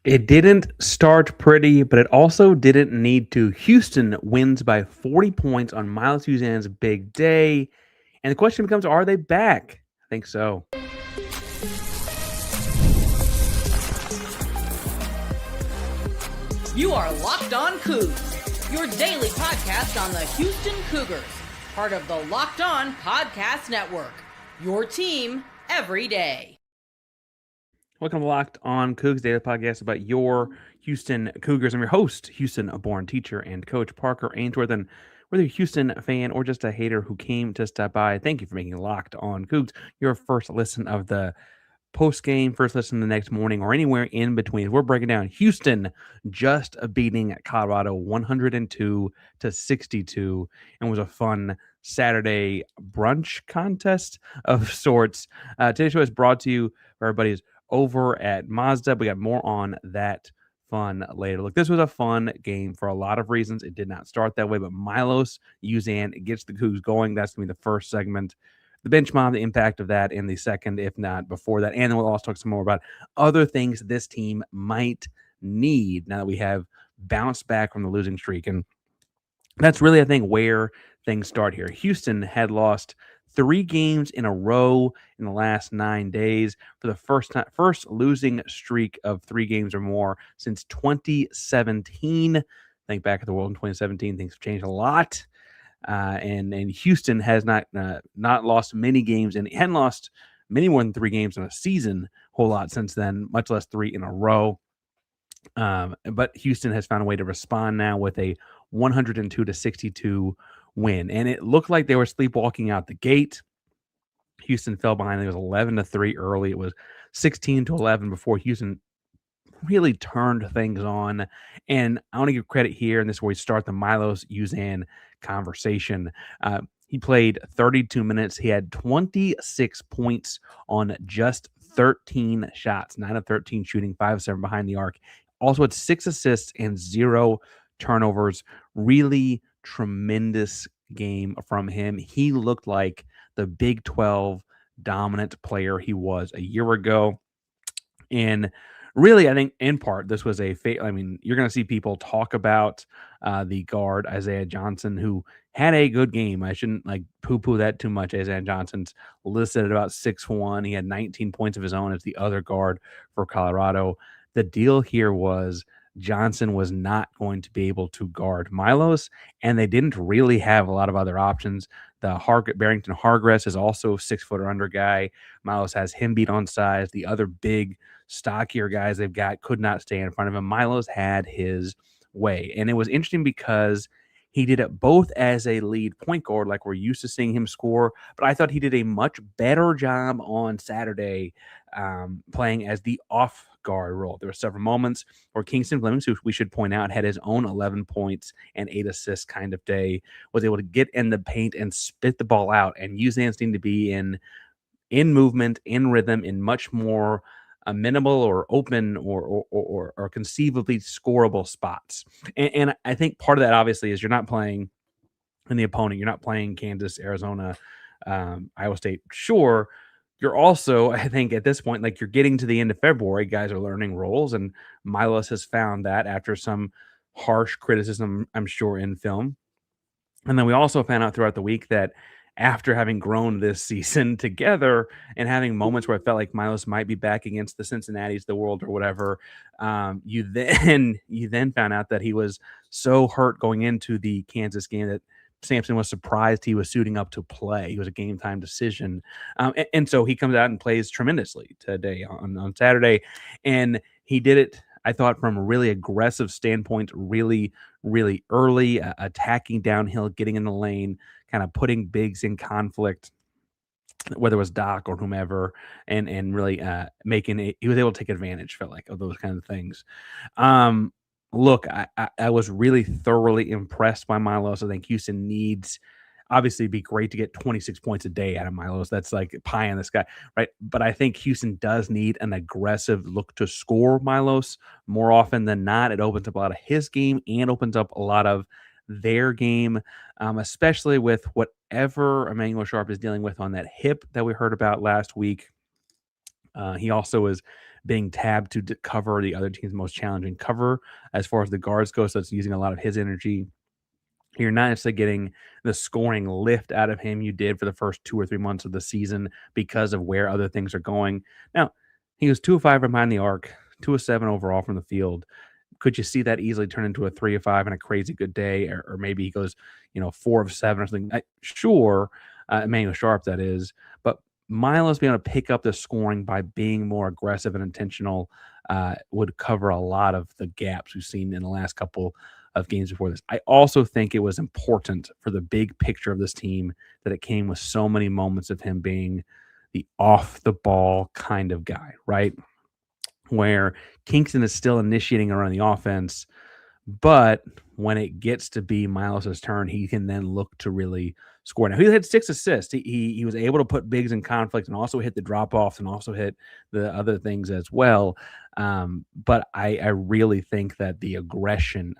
It didn't start pretty, but it also didn't need to. Houston wins by 40 points on Milos Uzan's big day. And the question becomes, are they back? I think so. You are Locked On Cougs, your daily podcast on the Houston Cougars, part of the Locked On Podcast Network, your team every day. Welcome to Locked On Cougs, daily podcast about your Houston Cougars. I'm your host, Houston-born teacher and coach Parker Ainsworth. And whether you're a Houston fan or just a hater who came to stop by, thank you for making Locked On Cougs your first listen of the post-game, first listen the next morning, or anywhere in between. We're breaking down Houston just beating Colorado 102-62, and was a fun Saturday brunch contest of sorts. Today's show is brought to you by our buddies over at Mazda. We got more on that fun later. Look, this was a fun game for a lot of reasons. It did not start that way, but Milos Uzan gets the Cougs going. That's going to be the first segment. The bench mob, the impact of that in the second, if not before that. And then we'll also talk some more about other things this team might need now that we have bounced back from the losing streak. And that's really, I think, where things start here. Houston had lost 3 games in a row in the last 9 days for the first losing streak of 3 games or more since 2017. Think back at the World in 2017, things have changed a lot. And Houston has not lost many games, and hadn't lost many more than 3 games in a season, a whole lot since then, much less 3 in a row. But Houston has found a way to respond now with a 102-62 win, and it looked like they were sleepwalking out the gate. Houston fell behind. It was 11-3 early. It was 16-11 before Houston really turned things on. And I want to give credit here, and this is where we start the Milos Uzan conversation. He played 32 minutes. He had 26 points on just 13 shots, 9 of 13 shooting, 5 of 7 behind the arc. Also had 6 assists and 0 turnovers. Really tremendous game from him. He looked like the Big 12 dominant player he was a year ago. And really, I think in part, this was you're going to see people talk about the guard, Isaiah Johnson, who had a good game. I shouldn't poo-poo that too much. Isaiah Johnson's listed at about 6'1". He had 19 points of his own as the other guard for Colorado. The deal here was Johnson was not going to be able to guard Milos, and they didn't really have a lot of other options. Barrington Hargress is also 6-foot or under guy. Milos has him beat on size. The other big, stockier guys they've got could not stay in front of him. Milos had his way, and it was interesting because he did it both as a lead point guard, like we're used to seeing him score, but I thought he did a much better job on Saturday playing as the off guard role. There were several moments where Kingston Flemings, who we should point out had his own 11 points and 8 assists kind of day, was able to get in the paint and spit the ball out, and Uzan seemed to be in movement, in rhythm, in much more amenable or open or conceivably scorable spots. And I think part of that obviously is you're not playing in the opponent. You're not playing Kansas, Arizona, Iowa State. Sure. You're also, I think at this point, you're getting to the end of February, guys are learning roles, and Milos has found that after some harsh criticism, I'm sure, in film. And then we also found out throughout the week that after having grown this season together and having moments where I felt like Milos might be back against the Cincinnatis of the world or whatever, you then found out that he was so hurt going into the Kansas game that Sampson was surprised he was suiting up to play. It was a game time decision. And so he comes out and plays tremendously today on Saturday. And he did it, I thought, from a really aggressive standpoint, really, really early, attacking downhill, getting in the lane, kind of putting bigs in conflict, whether it was Doc or whomever, and really he was able to take advantage, felt like, of those kind of things. Look, I was really thoroughly impressed by Milos. I think Houston needs, obviously, it'd be great to get 26 points a day out of Milos. That's like pie in the sky, right? But I think Houston does need an aggressive look to score Milos more often than not. It opens up a lot of his game and opens up a lot of their game, especially with whatever Emanuel Sharp is dealing with on that hip that we heard about last week. He also is being tabbed to cover the other team's most challenging cover as far as the guards go. So it's using a lot of his energy. You're not necessarily getting the scoring lift out of him you did for the first 2 or 3 months of the season because of where other things are going. Now, he was 2 of 5 from behind the arc, 2 of 7 overall from the field. Could you see that easily turn into a 3 of 5 and a crazy good day? Or maybe he goes, 4 of 7 or something. Sure, Emanuel Sharp, that is. But Milos being able to pick up the scoring by being more aggressive and intentional would cover a lot of the gaps we've seen in the last couple of games before this. I also think it was important for the big picture of this team that it came with so many moments of him being the off the ball kind of guy, right? Where Kingston is still initiating around the offense, but when it gets to be Milos' turn, he can then look to really score. Now, he had 6 assists. He was able to put bigs in conflict and also hit the drop-offs and also hit the other things as well. But I really think that the aggression,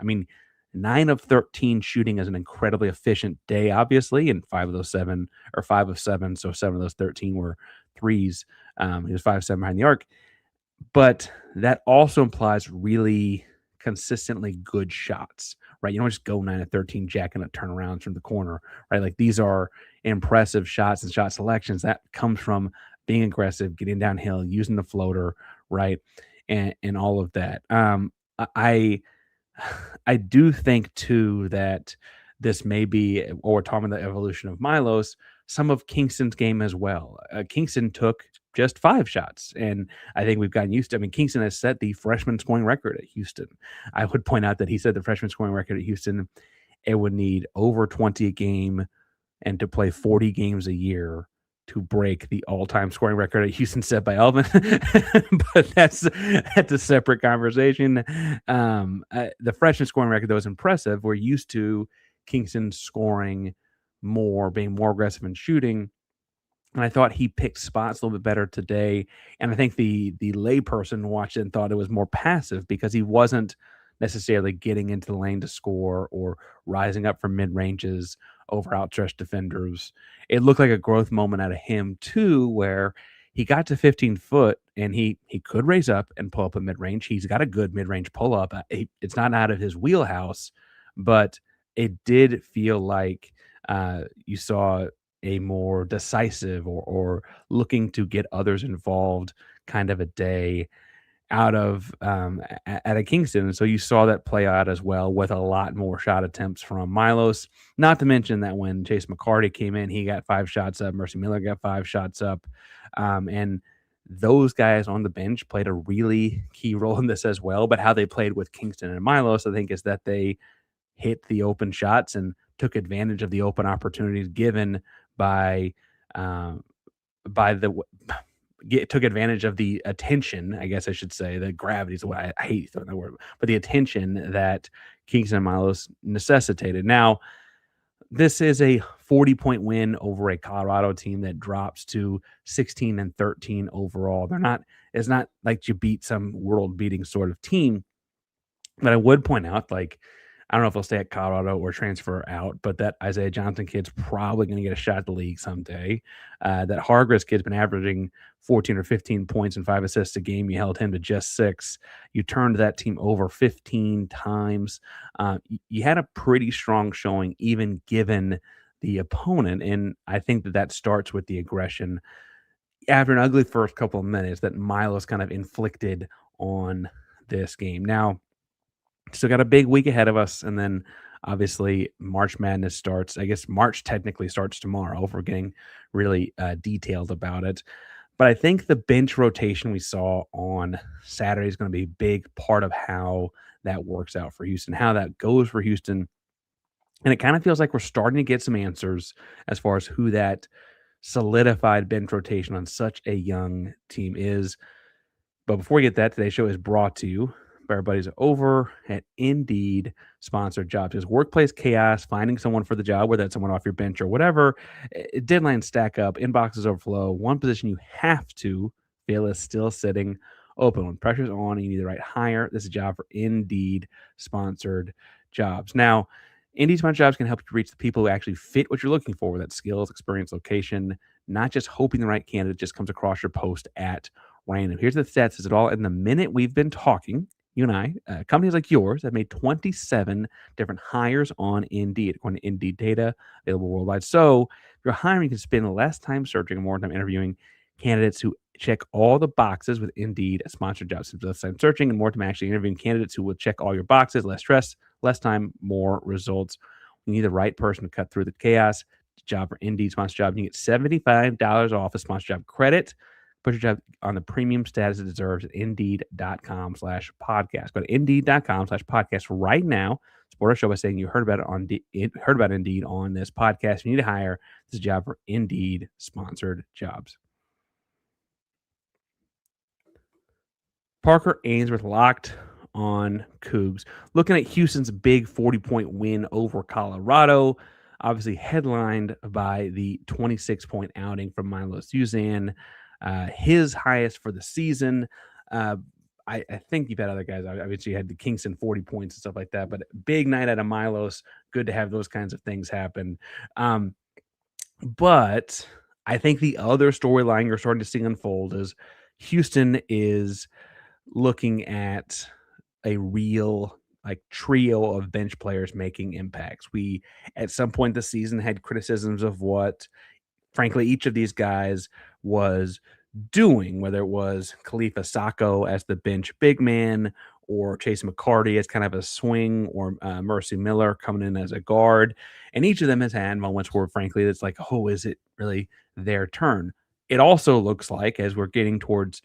9 of 13 shooting is an incredibly efficient day, obviously, and 5 of 7, so 7 of those 13 were threes. He was 5 of 7 behind the arc. But that also implies really consistently good shots, right? You don't just go 9 of 13 jacking up turnarounds from the corner, right? Like these are impressive shots and shot selections that comes from being aggressive, getting downhill, using the floater, right? And all of that. I do think too that this may be, or we're talking about the evolution of Milos, some of Kingston's game as well. Kingston took just 5 shots, and I think we've gotten used to. Kingston has set the freshman scoring record at Houston. I would point out that he set the freshman scoring record at Houston. It would need over 20 a game and to play 40 games a year to break the all-time scoring record at Houston set by Elvin. But that's a separate conversation. The freshman scoring record, though, is impressive. We're used to Kingston scoring more, being more aggressive in shooting. And I thought he picked spots a little bit better today. And I think the layperson watched it and thought it was more passive because he wasn't necessarily getting into the lane to score or rising up from mid-ranges over outstretched defenders. It looked like a growth moment out of him too, where he got to 15 foot and he could raise up and pull up a mid-range. He's got a good mid-range pull-up. It's not out of his wheelhouse, but it did feel like you saw a more decisive or looking to get others involved kind of a day out of at a Kingston. And so you saw that play out as well with a lot more shot attempts from Milos. Not to mention that when Chase McCarty came in, he got 5 shots up. Mercy Miller got 5 shots up. And those guys on the bench played a really key role in this as well. But how they played with Kingston and Milos, I think, is that they hit the open shots and took advantage of the open opportunities given by took advantage of the attention, I guess I should say. The gravity is what I hate throwing that word, but the attention that Kingston and Milos necessitated. Now, this is a 40-point win over a Colorado team that drops to 16 and 13 overall. It's not like you beat some world-beating sort of team, but I would point out, I don't know if he'll stay at Colorado or transfer out, but that Isaiah Johnson kid's probably going to get a shot at the league someday. That Hargress kid's been averaging 14 or 15 points and 5 assists a game. You held him to just 6. You turned that team over 15 times. You had a pretty strong showing, even given the opponent. And I think that starts with the aggression after an ugly first couple of minutes that Milos kind of inflicted on this game. Now, still got a big week ahead of us, and then obviously March Madness starts. I guess March technically starts tomorrow if we're getting really detailed about it. But I think the bench rotation we saw on Saturday is going to be a big part of how that works out for Houston, how that goes for Houston. And it kind of feels like we're starting to get some answers as far as who that solidified bench rotation on such a young team is. But before we get that, today's show is brought to you by our buddies over at Indeed sponsored jobs. Because workplace chaos, finding someone for the job, whether that's someone off your bench or whatever, deadlines stack up, inboxes overflow. One position you have to fill is still sitting open. When pressure's on and you need the right hire, this is a job for Indeed sponsored jobs. Now, Indeed sponsored jobs can help you reach the people who actually fit what you're looking for, with that skills, experience, location, not just hoping the right candidate just comes across your post at random. Here's the stats. Is it all in the minute we've been talking? You and I, companies like yours have made 27 different hires on Indeed, according to Indeed data available worldwide. So if you're hiring, you can spend less time searching and more time interviewing candidates who check all the boxes with Indeed sponsored jobs. So less time searching and more time actually interviewing candidates who will check all your boxes, less stress, less time, more results. You need the right person to cut through the chaos. Job for Indeed sponsored job. You get $75 off a sponsored job credit. Put your job on the premium status it deserves at Indeed.com/podcast. Go to Indeed.com/podcast right now. Support our show by saying you heard about Indeed on this podcast. If you need to hire, this is a job for Indeed sponsored jobs. Parker Ainsworth locked on Cougs. Looking at Houston's big 40-point win over Colorado, obviously headlined by the 26-point outing from Milos Uzan, his highest for the season. I think you've had other guys. Obviously, you had the Kingston 40 points and stuff like that, but big night out of Milos. Good to have those kinds of things happen. But I think the other storyline you're starting to see unfold is Houston is looking at a real trio of bench players making impacts. We at some point this season had criticisms of what frankly each of these guys was doing, whether it was Khalifa Sakho as the bench big man or Chase McCarty as kind of a swing or Mercy Miller coming in as a guard. And each of them has had moments where frankly it's like, oh, is it really their turn? It also looks like as we're getting towards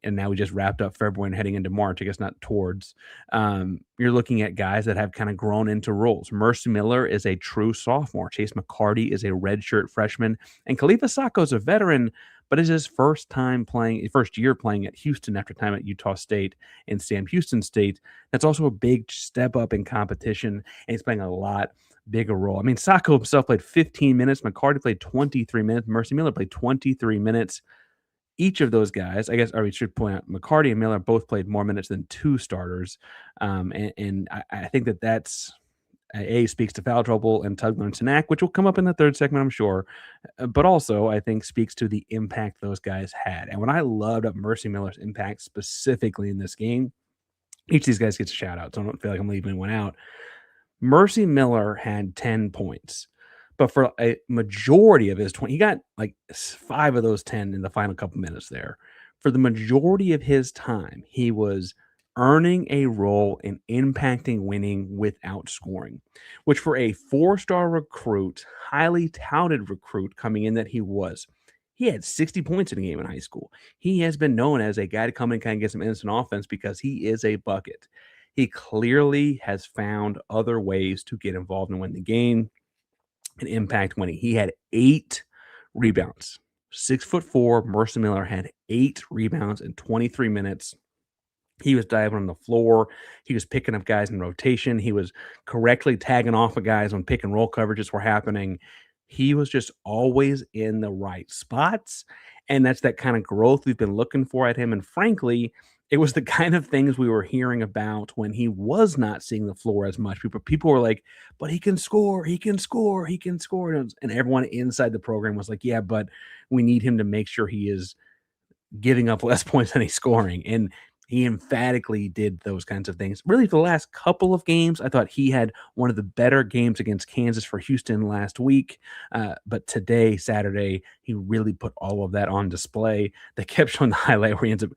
and now we just wrapped up February and heading into March, I guess not towards, you're looking at guys that have kind of grown into roles. Mercy Miller is a true sophomore. Chase McCarty is a redshirt freshman. And Khalifa Sakho is a veteran, but it's his first year playing at Houston after time at Utah State and Sam Houston State. That's also a big step up in competition, and he's playing a lot bigger role. I mean, Sakho himself played 15 minutes. McCarty played 23 minutes. Mercy Miller played 23 minutes. Each of those guys, I guess, or we should point out, McCarty and Miller both played more minutes than two starters. And I think that's speaks to foul trouble and Tugler and Tanak, which will come up in the third segment, I'm sure. But also, I think, speaks to the impact those guys had. And what I loved of Mercy Miller's impact specifically in this game, each of these guys gets a shout out, so I don't feel like I'm leaving anyone out. Mercy Miller had 10 points. But for a majority of his 20, he got like 5 of those 10 in the final couple minutes there. For the majority of his time, he was earning a role in impacting winning without scoring, which for a 4-star recruit, highly touted recruit coming in that he was, he had 60 points in a game in high school. He has been known as a guy to come in and kind of get some instant offense because he is a bucket. He clearly has found other ways to get involved and win the game. An impact winning. He had 8 rebounds. 6'4", Mercy Miller had 8 rebounds in 23 minutes. He was diving on the floor. He was picking up guys in rotation. He was correctly tagging off of guys when pick and roll coverages were happening. He was just always in the right spots. And that's that kind of growth we've been looking for at him. And frankly, it was the kind of things we were hearing about when he was not seeing the floor as much. People were like, but he can score, he can score, he can score. And everyone inside the program was like, yeah, but we need him to make sure he is giving up less points than he's scoring. And he emphatically did those kinds of things. Really, for the last couple of games, I thought he had one of the better games against Kansas for Houston last week. But today, Saturday, he really put all of that on display. They kept showing the highlight where he ends up,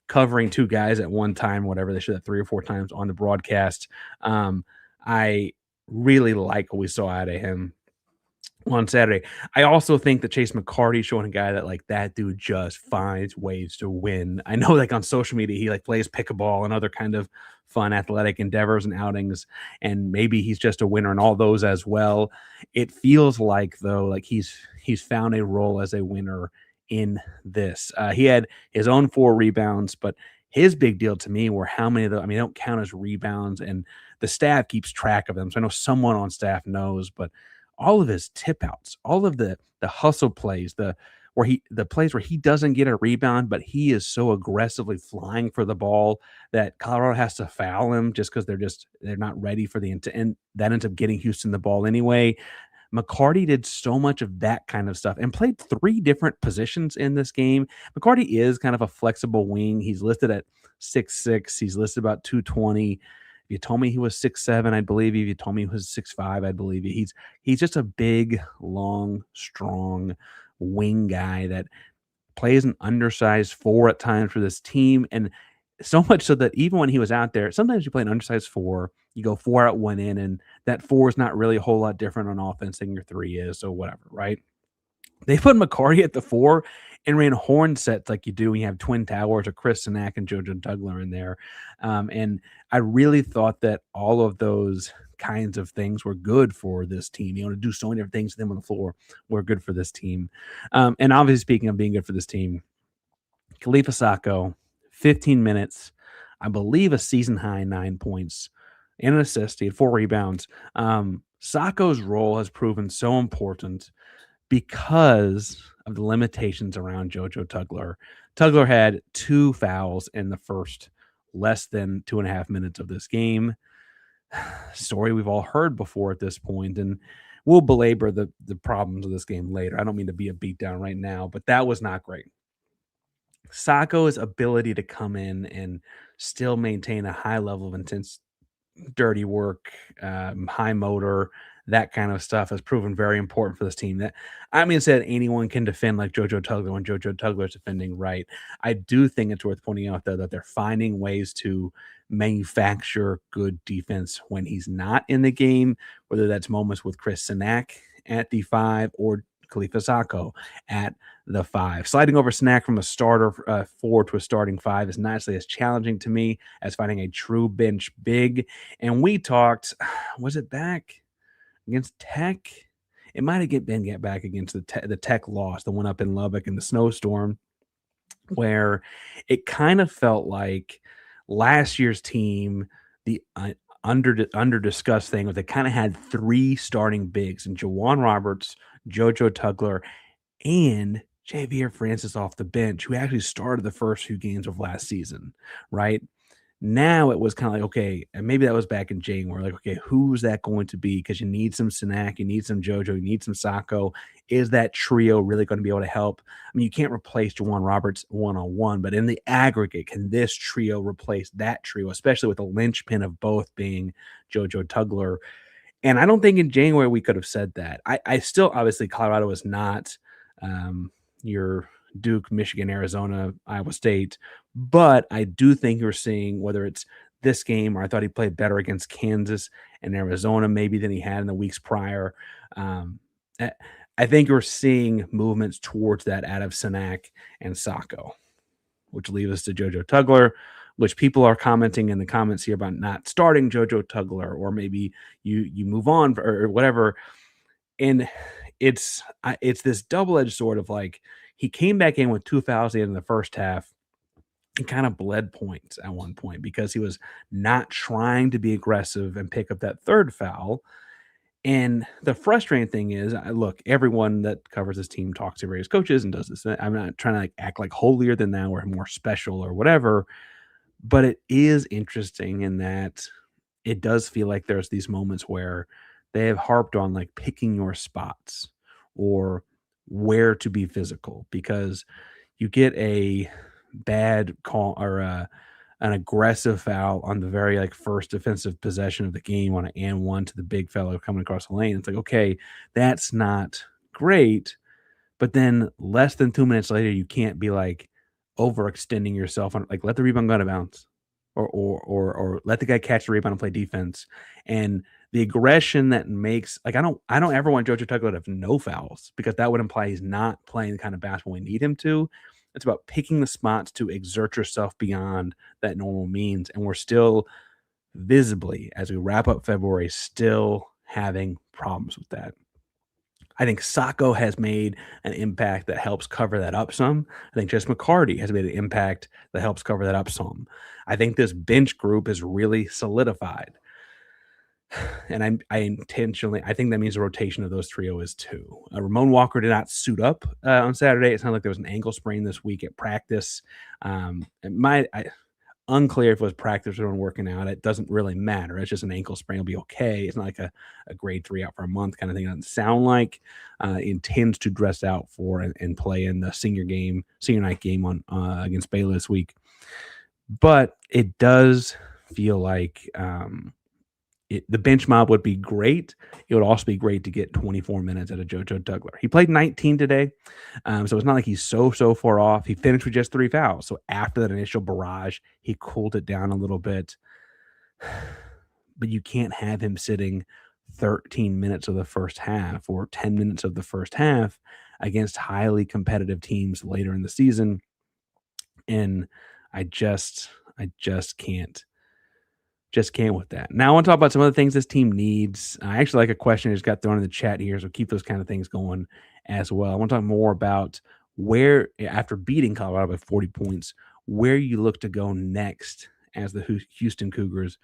covering 2 guys at one time, whatever. They showed that 3 or 4 times on the broadcast. I really like what we saw out of him on Saturday. I also think that Chase McCarty showing a guy that dude just finds ways to win. I know on social media, he plays pickleball and other kind of fun athletic endeavors and outings. And maybe he's just a winner in all those as well. It feels like though, he's found a role as a winner in this. He had his own 4 rebounds, but his big deal to me were how many of them, they don't count as rebounds, and the staff keeps track of them. So I know someone on staff knows, but all of his tip outs, all of the hustle plays, the plays where he doesn't get a rebound, but he is so aggressively flying for the ball that Colorado has to foul him just because they're not ready for the intent, and that ends up getting Houston the ball anyway. McCarty did so much of that kind of stuff and played 3 different positions in this game. McCarty is kind of a flexible wing. He's listed at 6'6". He's listed about 220. If you told me he was 6'7", I'd believe you. If you told me he was 6'5", I'd believe you. He's just a big, long, strong wing guy that plays an undersized 4 at times for this team. And so much so that even when he was out there, sometimes you play an undersized 4, you go 4 out, 1 in, and that 4 is not really a whole lot different on offense than your 3 is, so whatever, right? They put McCarty at the 4 and ran horn sets like you do when you have twin towers or Chris Sinak and JoJo Tugler in there. And I really thought that all of those kinds of things were good for this team. You know, to do so many different things to them on the floor were good for this team. And obviously, speaking of being good for this team, Khalifa Sakho, 15 minutes, I believe a season high 9 points and an assist. He had 4 rebounds. Sakho's role has proven so important because of the limitations around JoJo Tugler. Tugler had 2 fouls in the first less than 2.5 minutes of this game. Story we've all heard before at this point, and we'll belabor the problems of this game later. I don't mean to be a beatdown right now, but that was not great. Sakho's ability to come in and still maintain a high level of intense, dirty work, high motor, that kind of stuff has proven very important for this team. That I mean, said anyone can defend like JoJo Tugler when JoJo Tugler is defending right. I do think it's worth pointing out though that they're finding ways to manufacture good defense when he's not in the game, whether that's moments with Chris Sinak at the 5 or Khalifa Sakho at the 5. Sliding over Snack from a starter 4 to a starting 5 is not as challenging to me as finding a true bench big. And we talked, was it back against Tech? It might have been back against the Tech loss, the one up in Lubbock in the snowstorm, where it kind of felt like last year's team, the under discussed thing was they kind of had 3 starting bigs and Jawan Roberts, JoJo Tugler, and Xavier Francis off the bench, who actually started the first few games of last season, right? Now it was kind of like, okay, and maybe that was back in January, like, okay, who's that going to be? Because you need some Sinak, you need some JoJo, you need some Sakho. Is that trio really going to be able to help? I mean, you can't replace Jawan Roberts one-on-one, but in the aggregate, can this trio replace that trio, especially with the linchpin of both being JoJo Tugler? And I don't think in January we could have said that. I still, obviously, Colorado is not your Duke, Michigan, Arizona, Iowa State, but I do think you're seeing, whether it's this game or I thought he played better against Kansas and Arizona maybe than he had in the weeks prior. I think you're seeing movements towards that out of Sinak and Sakho, which leaves us to JoJo Tugler, which people are commenting in the comments here about not starting JoJo Tugler, or maybe you move on or whatever. And it's this double-edged sword of like, he came back in with 2 fouls in the first half and kind of bled points at one point because he was not trying to be aggressive and pick up that 3rd foul. And the frustrating thing is, look, everyone that covers this team talks to various coaches and does this. I'm not trying to like act like holier than thou or more special or whatever, but it is interesting in that it does feel like there's these moments where they have harped on like picking your spots or where to be physical, because you get a bad call or an aggressive foul on the very like first defensive possession of the game on an and 1 to the big fellow coming across the lane. It's like, okay, that's not great. But then less than 2 minutes later, you can't be like overextending yourself on like let the rebound go out of bounds or let the guy catch the rebound and play defense. And the aggression that makes like I don't ever want JoJo Tugler to have no fouls, because that would imply he's not playing the kind of basketball we need him to. It's about picking the spots to exert yourself beyond that normal means. And we're still visibly, as we wrap up February, still having problems with that. I think Sakho has made an impact that helps cover that up some. I think just McCarty has made an impact that helps cover that up some. I think this bench group is really solidified. And I intentionally, I think that means the rotation of those trio is 2. Ramon Walker did not suit up on Saturday. It sounded like there was an ankle sprain this week at practice. Unclear if it was practice or working out. It doesn't really matter. It's just an ankle sprain. It'll be okay. It's not like a grade 3 out for a month kind of thing. It doesn't sound like. Intends to dress out for and play in the senior night game on against Baylor this week. But it does feel like the bench mob would be great. It would also be great to get 24 minutes out of JoJo Tugler. He played 19 today, so it's not like he's so far off. He finished with just 3 fouls. So after that initial barrage, he cooled it down a little bit. But you can't have him sitting 13 minutes of the first half or 10 minutes of the first half against highly competitive teams later in the season. And I just can't. Just can't with that. Now I want to talk about some other things this team needs. I actually like a question that just got thrown in the chat here, so keep those kind of things going as well. I want to talk more about where, after beating Colorado by 40 points, where you look to go next as the Houston Cougars.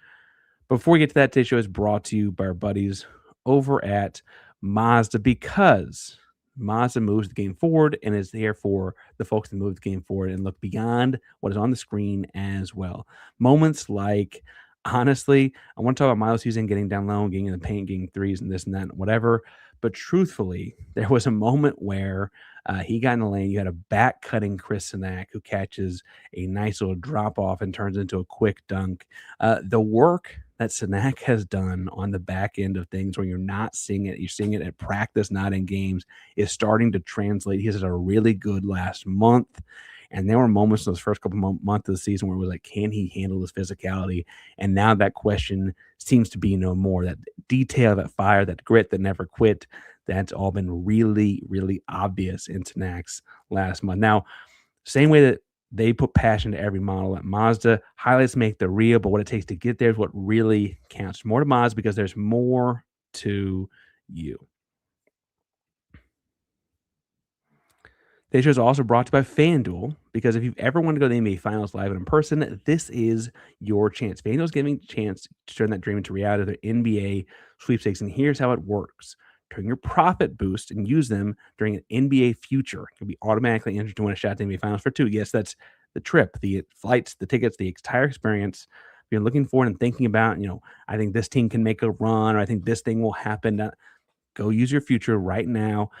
Before we get to that, today's show is brought to you by our buddies over at Mazda, because Mazda moves the game forward and is there for the folks that move the game forward and look beyond what is on the screen as well. Moments like, honestly, I want to talk about Milos Uzan getting down low and getting in the paint, getting threes and this and that and whatever. But truthfully, there was a moment where he got in the lane. You had a back-cutting Chris Sakho who catches a nice little drop-off and turns into a quick dunk. The work that Sakho has done on the back end of things, where you're not seeing it, you're seeing it at practice, not in games, is starting to translate. He's had a really good last month. And there were moments in those first couple months of the season where it was like, can he handle this physicality? And now that question seems to be no more. That detail, that fire, that grit that never quit, that's all been really, really obvious in Sakh's last month. Now, same way that they put passion to every model at Mazda, highlights make the real, but what it takes to get there is what really counts. More to Mazda, because there's more to you. Today's show is also brought to you by FanDuel, because if you've ever wanted to go to the NBA Finals live and in person, this is your chance. FanDuel is giving you a chance to turn that dream into reality with their NBA sweepstakes, and here's how it works. Turn your profit boost and use them during an NBA future. You'll be automatically entered to win a shot at the NBA Finals for 2. Yes, that's the trip, the flights, the tickets, the entire experience. If you're looking forward and thinking about, I think this team can make a run, or I think this thing will happen, go use your future right now.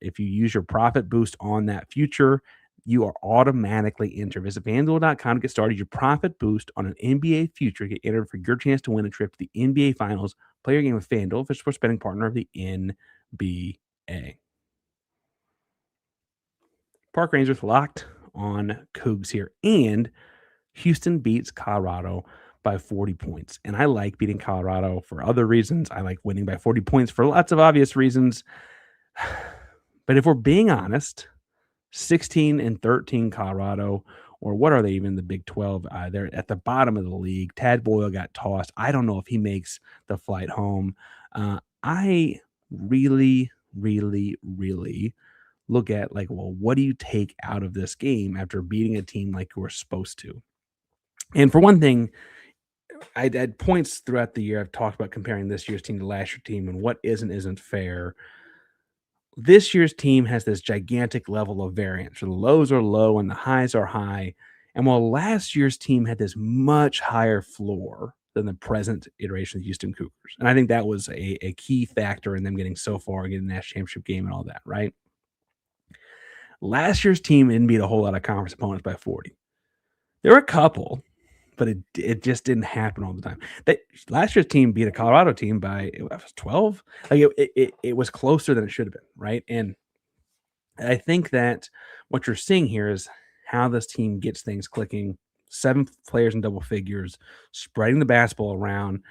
If you use your profit boost on that future, you are automatically entered. Visit FanDuel.com to get started. Your profit boost on an NBA future. Get entered for your chance to win a trip to the NBA Finals. Play your game with FanDuel, official sports betting partner of the NBA. Park Rangers locked on Cougs here. And Houston beats Colorado by 40 points. And I like beating Colorado for other reasons. I like winning by 40 points for lots of obvious reasons. But if we're being honest, 16-13 Colorado, or what are they even, the Big 12? They're at the bottom of the league. Tad Boyle got tossed. I don't know if he makes the flight home. I really, really, really look at, like, well, what do you take out of this game after beating a team like you were supposed to? And for one thing, I had points throughout the year. I've talked about comparing this year's team to last year's team and what isn't fair. This year's team has this gigantic level of variance. The lows are low and the highs are high. And while last year's team had this much higher floor than the present iteration of the Houston Cougars, and I think that was a key factor in them getting so far and getting the national championship game and all that, right? Last year's team didn't beat a whole lot of conference opponents by 40. There were a couple, but it just didn't happen all the time. Last year's team beat a Colorado team by 12. Like it was closer than it should have been, right? And I think that what you're seeing here is how this team gets things clicking. 7 players in double figures, spreading the basketball around.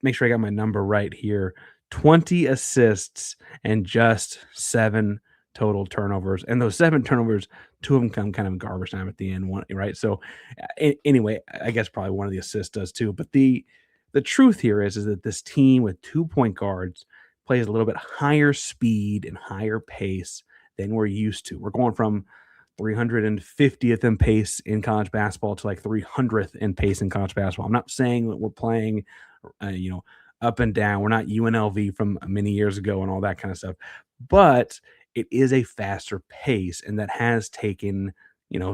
Make sure I got my number right here. 20 assists and just 7 total turnovers, and those 7 turnovers, 2 of them come kind of in garbage time at the end, one, right? So anyway, I guess probably one of the assists does too. But the truth here is that this team with 2 point guards plays a little bit higher speed and higher pace than we're used to. We're going from 350th in pace in college basketball to like 300th in pace in college basketball. I'm not saying that we're playing, up and down. We're not UNLV from many years ago and all that kind of stuff, but it is a faster pace, and that has taken,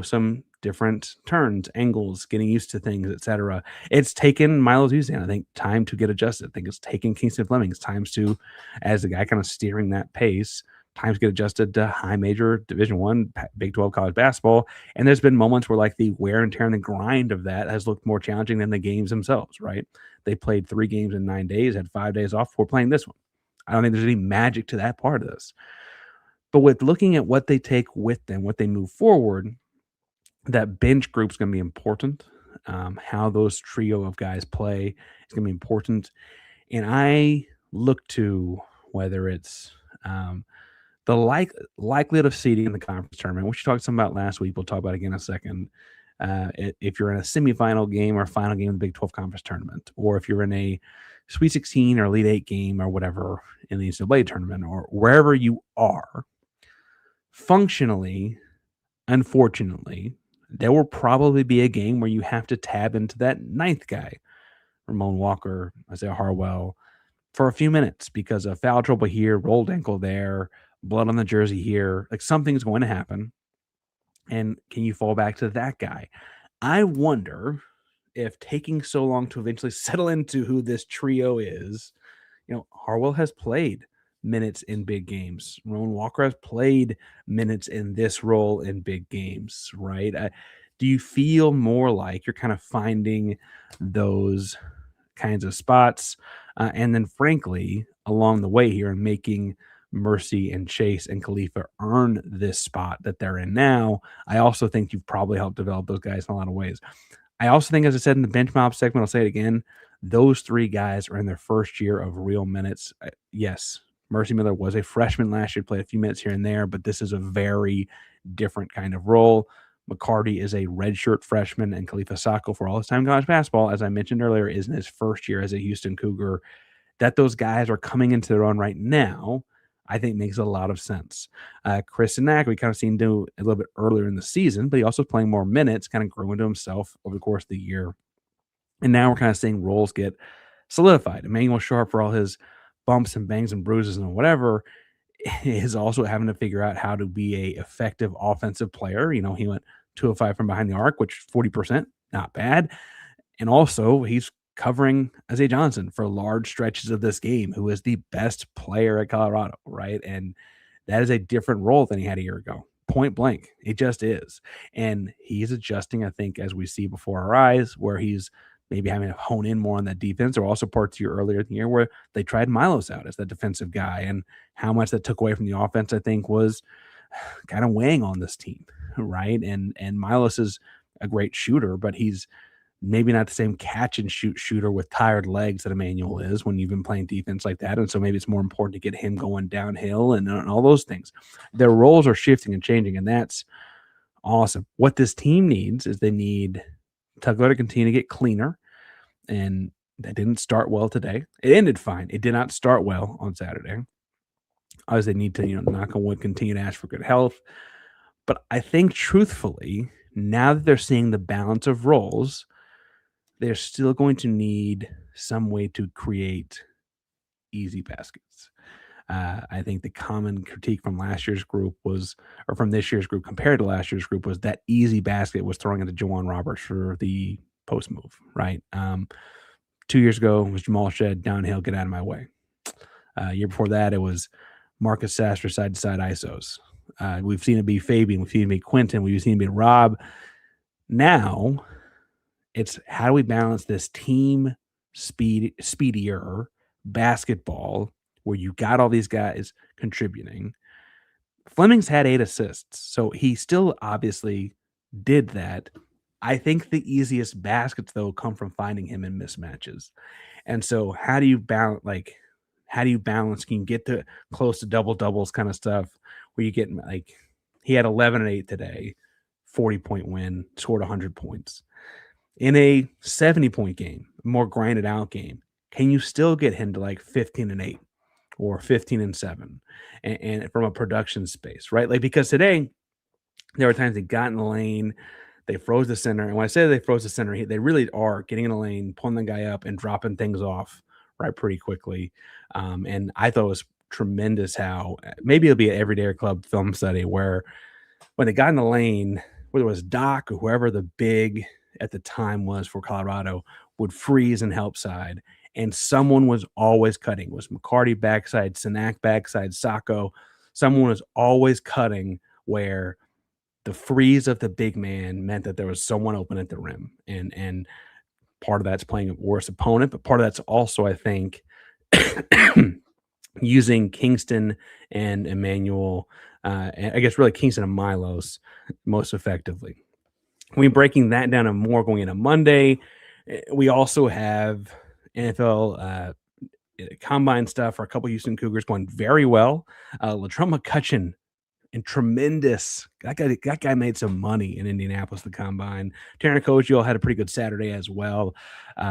some different turns, angles, getting used to things, etc. It's taken Milos Uzan, I think, time to get adjusted. I think it's taken Kingston Flemings times to, as the guy kind of steering that pace, times get adjusted to high major Division I, Big 12 college basketball. And there's been moments where like the wear and tear and the grind of that has looked more challenging than the games themselves, right? They played 3 games in 9 days, had 5 days off before playing this one. I don't think there's any magic to that part of this. But with looking at what they take with them, what they move forward, that bench group's going to be important. How those trio of guys play is going to be important. And I look to whether it's the likelihood of seeding in the conference tournament, which we talked some about last week. We'll talk about again in a second. If you're in a semifinal game or a final game of the Big 12 conference tournament, or if you're in a Sweet 16 or Elite 8 game or whatever in the NCAA tournament, or wherever you are, functionally, unfortunately, there will probably be a game where you have to tab into that 9th guy, Ramon Walker, Isaiah Harwell, for a few minutes because of foul trouble here, rolled ankle there, blood on the jersey here. Like something's going to happen. And can you fall back to that guy? I wonder if taking so long to eventually settle into who this trio is, Harwell has played minutes in big games. Ramon Walker has played minutes in this role in big games, right? Do you feel more like you're kind of finding those kinds of spots? And then, frankly, along the way here and making Mercy and Chase and Khalifa earn this spot that they're in now, I also think you've probably helped develop those guys in a lot of ways. I also think, as I said in the bench mob segment, I'll say it again, those 3 guys are in their first year of real minutes. Yes, Mercy Miller was a freshman last year, played a few minutes here and there, but this is a very different kind of role. McCarty is a redshirt freshman, and Khalifa Sakho, for all his time in college basketball, as I mentioned earlier, is in his first year as a Houston Cougar. That those guys are coming into their own right now, I think makes a lot of sense. Chris Nack, we kind of seen do a little bit earlier in the season, but he also playing more minutes, kind of grew into himself over the course of the year. And now we're kind of seeing roles get solidified. Emanuel Sharp, for all his bumps and bangs and bruises and whatever, is also having to figure out how to be a effective offensive player. He went 2 of 5 from behind the arc, which 40%, not bad. And also he's covering Isaiah Johnson for large stretches of this game, who is the best player at Colorado, right? And that is a different role than he had a year ago. Point blank. It just is. And he's adjusting, I think, as we see before our eyes, where he's maybe having to hone in more on that defense. There were also parts here earlier in the year where they tried Milos out as that defensive guy, and how much that took away from the offense, I think, was kind of weighing on this team, right? And Milos is a great shooter, but he's maybe not the same catch and shoot shooter with tired legs that Emanuel is when you've been playing defense like that. And so maybe it's more important to get him going downhill and all those things. Their roles are shifting and changing, and that's awesome. What this team needs is they need Tugler to continue to get cleaner, and that didn't start well today. It ended fine. It did not start well on Saturday. Obviously, they need to, knock on wood, continue to ask for good health. But I think, truthfully, now that they're seeing the balance of roles, they're still going to need some way to create easy baskets. I think the common critique from last year's group was, or from this year's group compared to last year's group, was that easy basket was throwing into Juwan Roberts for the post move, right? 2 years ago, it was Jamal Shed, downhill, get out of my way. Year before that, it was Marcus Sasser, side-to-side ISOs. We've seen it be Fabian, we've seen it be Quentin, we've seen it be Rob. Now, it's how do we balance this team speedier basketball where you got all these guys contributing. Flemings had 8 assists, so he still obviously did that. I think the easiest baskets, though, come from finding him in mismatches. And so how do you balance, can you get to close to double-doubles kind of stuff where you get, he had 11 and 8 today, 40-point win, scored 100 points. In a 70-point game, more grinded out game, can you still get him to 15 and 8 or 15 and 7 and from a production space, right? Because today there were times they got in the lane, they froze the center. And when I say they froze the center, they really are getting in the lane, pulling the guy up and dropping things off right pretty quickly. And I thought it was tremendous how maybe it'll be an everyday club film study where when they got in the lane, whether it was Doc or whoever the big at the time was for Colorado, would freeze and help side. And someone was always cutting. It was McCarty backside, Sanak backside, Sakho. Someone was always cutting where the freeze of the big man meant that there was someone open at the rim. And part of that's playing a worse opponent, but part of that's also, I think, using Kingston and Emanuel, and I guess really Kingston and Milos most effectively. We're breaking that down and more going into Monday. We also have NFL combine stuff for a couple Houston Cougars going very well. Latrell McCutcheon and tremendous. That guy made some money in Indianapolis, the combine. Taryn Kojiel had a pretty good Saturday as well.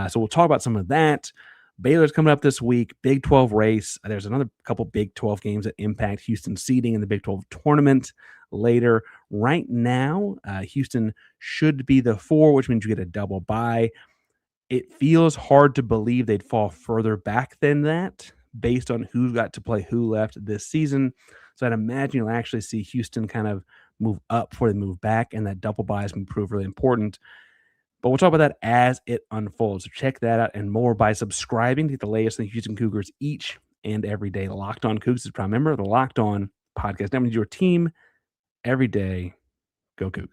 So we'll talk about some of that. Baylor's coming up this week, Big 12 race. There's another couple Big 12 games that impact Houston seeding in the Big 12 tournament later. Right now, Houston should be the 4, which means you get a double bye. It feels hard to believe they'd fall further back than that based on who got to play who left this season. So I'd imagine you'll actually see Houston kind of move up before they move back, and that double bye is going to prove really important. But we'll talk about that as it unfolds. So check that out and more by subscribing to get the latest in the Houston Cougars each and every day. Locked On Cougs is prime member of the Locked On Podcast. That means your team every day. Go Cougs.